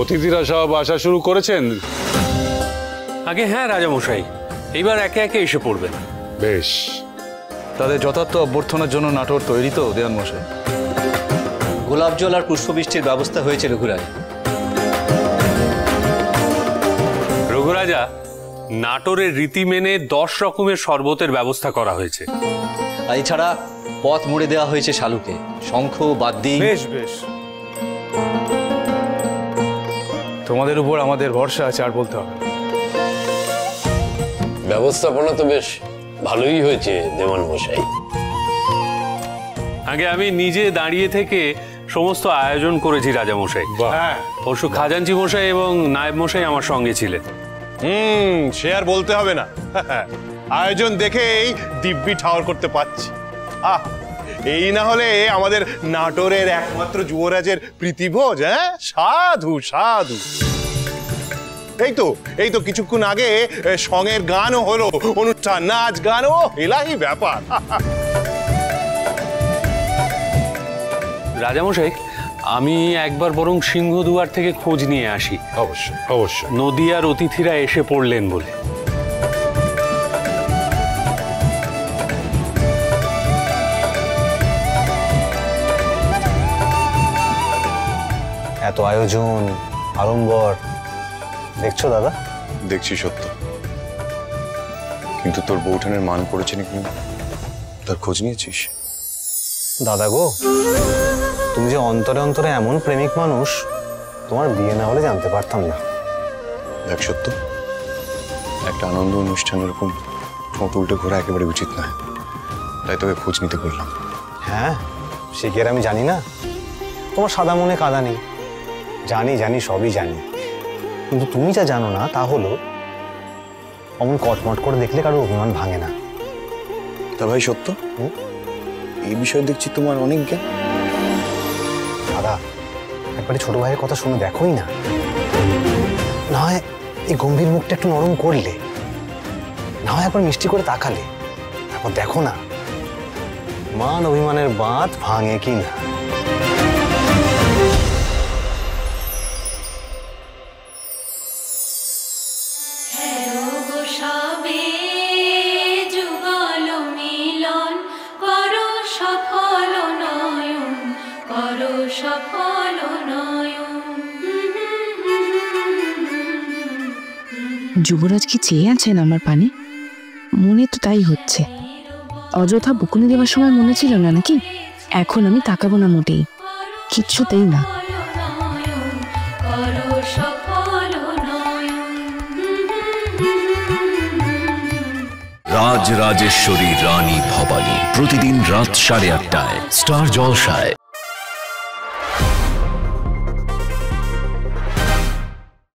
অতিথিরা সব আসা শুরু করেছেন? আগে হ্যাঁ রাজামশাই, এইবার একে একে এসে পড়বেন। বেশ, তাদের যথার্থ অভ্যর্থনার জন্য নাটোর তৈরি তো দেওয়ান মশাই? গোলাপ জল আর পুষ্পবৃষ্টির ব্যবস্থা হয়েছে রঘুরাজ। রঘুরাজা, নাটোরের রীতি মেনে 10 রকমের শরবতের ব্যবস্থা করা হয়েছে। আর এছাড়া পথ মুড়ে দেওয়া হয়েছে শালুকে, শঙ্খ বাদ্যি। বেশ বেশ, তোমাদের উপর আমাদের ভরসা আছে, আর বলতে হবে। ব্যবস্থাপনা তো বেশ ভালোই হয়েছে দেওয়ান মশাই। আগে আমি নিজে দাঁড়িয়ে থেকে সমস্ত আয়োজন করেছি রাজামশাই। হ্যাঁ, পরশু খাজাঞ্চি মশাই এবং নায়েব মশাই আমার সঙ্গে ছিলেন। সে আর বলতে হবে না। আয়োজন দেখেই দিব্যি ঠাওর করতে পারছি। এই না হলে আমাদের নাটোরের একমাত্র যুবরাজের প্রীতিভোজ। হ্যাঁ, সাধু সাধু। এই তো কিছুক্ষণ আগে সঙ্গের গানও হলো, অনুষ্ঠান, নাচ গানও এলাহি ব্যাপার। রাজামশাই, আমি একবার বরং সিংহদুয়ার থেকে খোঁজ নিয়ে আসি। অবশ্যই অবশ্যই। নদিয়ার অতিথিরা এসে পড়লেন বলে। এত আয়োজন, আড়ম্বর দেখছো দাদা? দেখছি সত্য, কিন্তু তোর বউঠানের মান পড়েছে নাকি তার খোঁজ নিয়েছিস? দাদা গো, তুমি যে অন্তরে অন্তরে এমন প্রেমিক মানুষ, তোমার বিয়ে না হলে জানতে পারতাম না। দেখ সত্য, একটা আনন্দ অনুষ্ঠান এরকম ঠোঁট উল্টে ঘোরা একেবারে উচিত নয়, তাই তোকে খোঁজ নিতে বললাম। হ্যাঁ, সে কি আর আমি জানি না? তোমার সাদা মনে কাদা নেই। জানি জানি, সবই জানি, কিন্তু তুমি যা জানো না তা হলো অমন কটমট করে দেখলে কারো অভিমান ভাঙে না। তা ভাই সত্য, এই বিষয়ে দেখছি তোমার অনেক জ্ঞান। দাদা, একবারে ছোট ভাইয়ের কথা শুনে দেখোই না। না হয় এই গম্ভীর মুখটা একটু নরম করলে, না হয় একবার মিষ্টি করে তাকালে, তারপর দেখো না মান অভিমানের বাঁধ ভাঙে কি না। যুবরাজ কি চেয়ে আছেন আমার পানে? মনে তো তাই হচ্ছে। অযথা বকুনি দেওয়ার সময় মনে ছিল না নাকি? এখন আমি তাকাবো না মোটেই, কিচ্ছুতেই না। রাজ রাজেশ্বরী রানী ভবানী প্রতিদিন রাত 8:30টায় স্টার জলসায়।